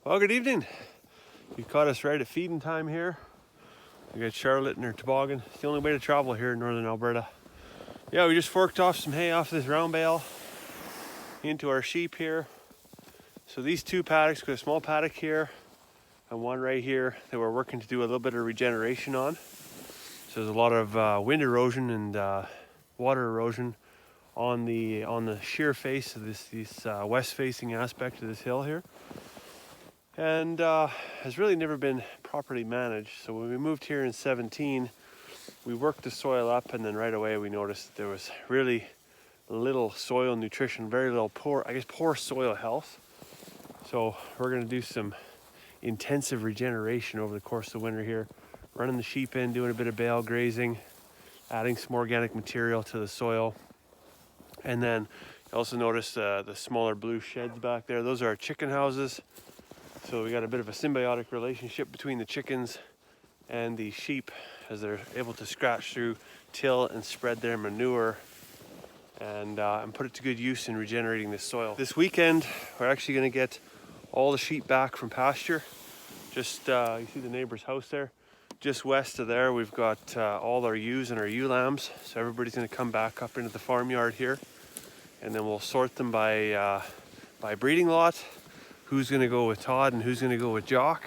Well, good evening. You caught us right at feeding time here. We got Charlotte in her toboggan. It's the only way to travel here in northern Alberta. Yeah, we just forked off some hay off this round bale into our sheep here. So these two paddocks, got a small paddock here and one right here that we're working to do a little bit of regeneration on. So there's a lot of wind erosion and water erosion on the sheer face of this west-facing aspect of this hill here. And has really never been properly managed. So when we moved here in 17, we worked the soil up, and then right away we noticed that there was really little soil nutrition, very little poor soil health. So we're going to do some intensive regeneration over the course of the winter here, running the sheep in, doing a bit of bale grazing, adding some organic material to the soil. And then you also notice the smaller blue sheds back there. Those are our chicken houses. So we got a bit of a symbiotic relationship between the chickens and the sheep as they're able to scratch through, till and spread their manure and put it to good use in regenerating this soil. This weekend, we're actually going to get all the sheep back from pasture. Just, you see the neighbor's house there? Just west of there, we've got all our ewes and our ewe lambs. So everybody's going to come back up into the farmyard here, and then we'll sort them by breeding lot. Who's going to go with Todd and who's going to go with Jock,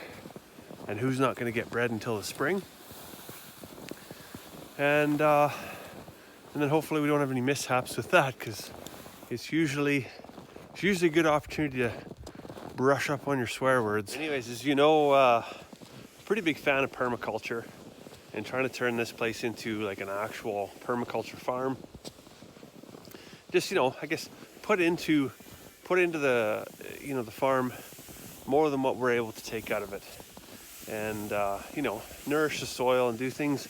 and who's not going to get bred until the spring. And then hopefully we don't have any mishaps with that, because it's usually a good opportunity to brush up on your swear words. Anyways, as you know, pretty big fan of permaculture and trying to turn this place into like an actual permaculture farm. Just, I guess put into the the farm more than what we're able to take out of it, and nourish the soil and do things,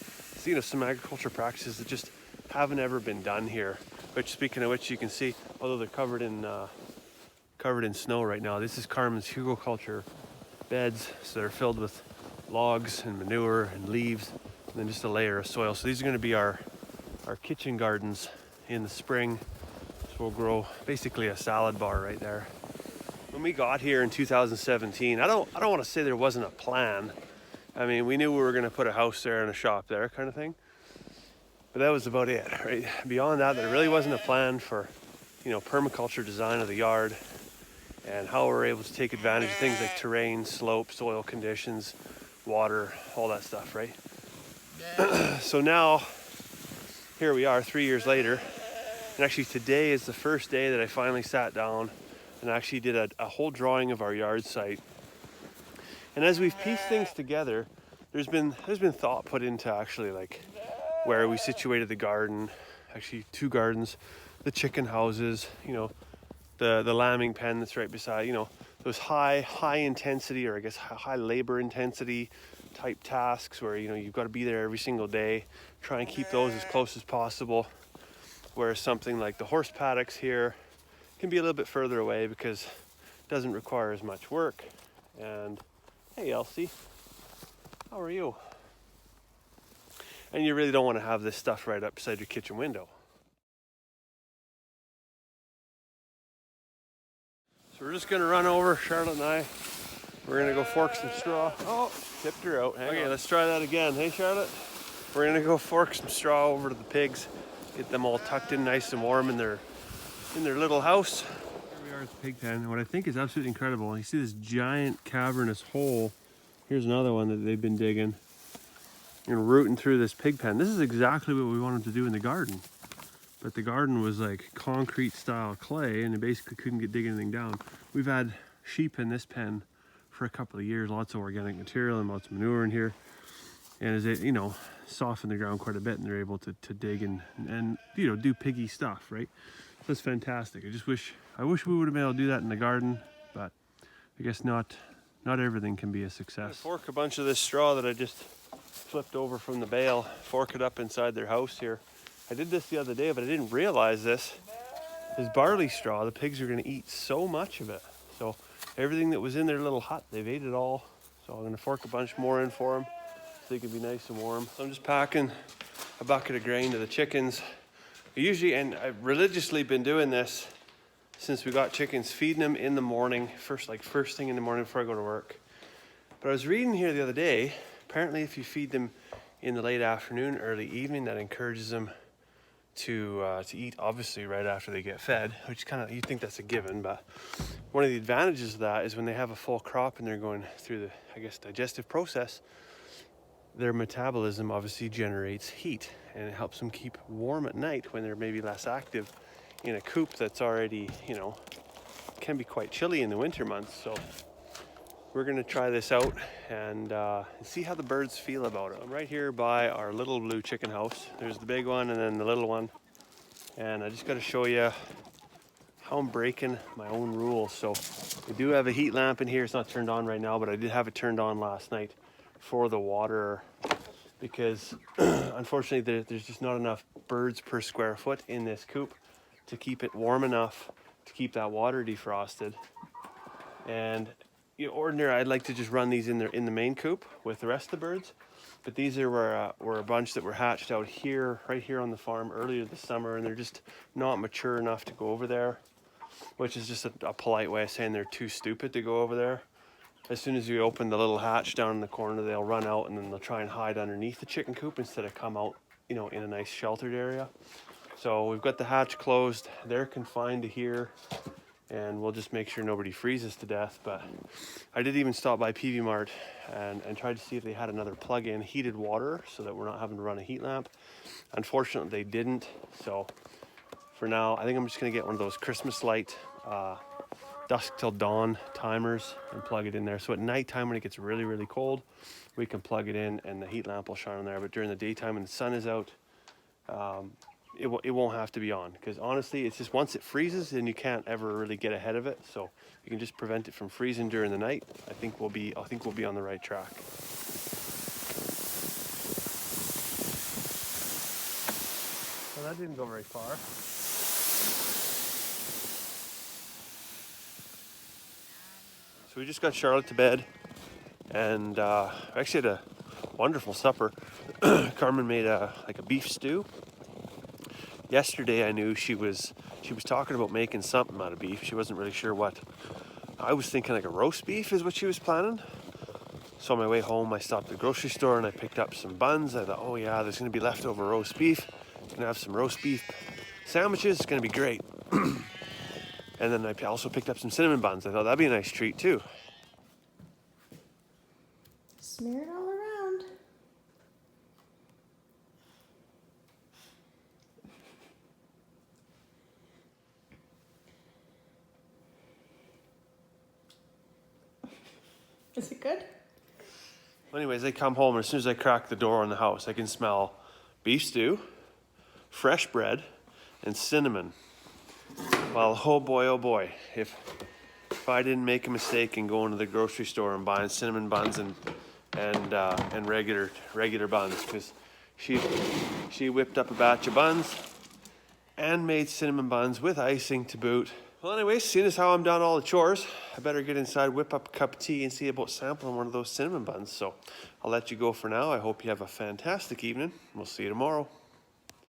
some agriculture practices that just haven't ever been done here. Which, speaking of which, you can see, although they're covered in snow right now, this is Carmen's hugelkultur beds. So they're filled with logs and manure and leaves, and then just a layer of soil. So these are going to be our kitchen gardens in the spring. We'll grow basically a salad bar right there. When we got here in 2017, I don't want to say there wasn't a plan. I mean, we knew we were going to put a house there and a shop there, kind of thing. But that was about it, right? Beyond that, there really wasn't a plan for, permaculture design of the yard and how we're able to take advantage of things like terrain, slope, soil conditions, water, all that stuff, right? So now, here we are 3 years later. And actually today is the first day that I finally sat down and actually did a whole drawing of our yard site. And as we've pieced things together, there's been thought put into actually like where we situated the garden, actually two gardens, the chicken houses, the lambing pen that's right beside, those high intensity, or I guess high labor intensity type tasks where, you've got to be there every single day, try and keep those as close as possible. Whereas something like the horse paddocks here can be a little bit further away because it doesn't require as much work. And hey, Elsie, how are you? And you really don't want to have this stuff right up beside your kitchen window. So we're just going to run over, Charlotte and I. We're going to go fork some straw. Oh, tipped her out. Okay, let's try that again. Hey, Charlotte. We're going to go fork some straw over to the pigs. Get them all tucked in nice and warm in their little house. Here we are at the pig pen. What I think is absolutely incredible, you see this giant cavernous hole. Here's another one that they've been digging and rooting through this pig pen. This is exactly what we wanted to do in the garden. But the garden was like concrete style clay, and they basically couldn't dig anything down. We've had sheep in this pen for a couple of years, lots of organic material and lots of manure in here. And as it, soften the ground quite a bit, and they're able to dig and do piggy stuff, right? So that's fantastic. I wish we would have been able to do that in the garden, but I guess not everything can be a success. I fork a bunch of this straw that I just flipped over from the bale, fork it up inside their house here. I did this the other day, but I didn't realize this. This barley straw, the pigs are going to eat so much of it. So everything that was in their little hut, they've ate it all. So I'm going to fork a bunch more in for them, so they can be nice and warm. So I'm just packing a bucket of grain to the chickens. I've religiously been doing this since we got chickens, feeding them in the morning, first thing in the morning before I go to work. But I was reading here the other day, apparently if you feed them in the late afternoon, early evening, that encourages them to eat obviously right after they get fed, which kind of, you think that's a given, but one of the advantages of that is when they have a full crop and they're going through the, I guess, digestive process, their metabolism obviously generates heat, and it helps them keep warm at night when they're maybe less active in a coop that's already, you know, can be quite chilly in the winter months. So we're gonna try this out and see how the birds feel about it. I'm right here by our little blue chicken house. There's the big one and then the little one. And I just gotta show you how I'm breaking my own rules. So we do have a heat lamp in here. It's not turned on right now, but I did have it turned on last night for the water, because unfortunately there's just not enough birds per square foot in this coop to keep it warm enough to keep that water defrosted. And ordinarily I'd like to just run these in the main coop with the rest of the birds, but these were a bunch that were hatched out here, right here on the farm earlier this summer, and they're just not mature enough to go over there, which is just a polite way of saying they're too stupid to go over there. As soon as you open the little hatch down in the corner, they'll run out and then they'll try and hide underneath the chicken coop instead of come out, you know, in a nice sheltered area. So we've got the hatch closed. They're confined to here, and we'll just make sure nobody freezes to death. But I did even stop by PV Mart and tried to see if they had another plug-in heated water so that we're not having to run a heat lamp. Unfortunately, they didn't. So for now, I think I'm just gonna get one of those Christmas light dusk till dawn timers and plug it in there. So at nighttime when it gets really, really cold, we can plug it in and the heat lamp will shine on there. But during the daytime when the sun is out, it won't have to be on, because honestly, it's just once it freezes, then you can't ever really get ahead of it. So you can just prevent it from freezing during the night. I think we'll be on the right track. Well, that didn't go very far. So we just got Charlotte to bed, and actually had a wonderful supper. Carmen made like a beef stew. Yesterday I knew she was talking about making something out of beef. She wasn't really sure what. I was thinking like a roast beef is what she was planning. So on my way home I stopped at the grocery store and I picked up some buns. I thought, oh yeah, there's gonna be leftover roast beef. Gonna have some roast beef sandwiches. It's gonna be great. And then I also picked up some cinnamon buns. I thought that'd be a nice treat too. Smear it all around. Is it good? Well, anyways, I come home and as soon as I crack the door on the house, I can smell beef stew, fresh bread, and cinnamon. Well, oh boy, if I didn't make a mistake in going to the grocery store and buying cinnamon buns and regular buns, because she whipped up a batch of buns and made cinnamon buns with icing to boot. Well, anyways, seeing as how I'm done all the chores, I better get inside, whip up a cup of tea, and see about sampling one of those cinnamon buns. So I'll let you go for now. I hope you have a fantastic evening. We'll see you tomorrow.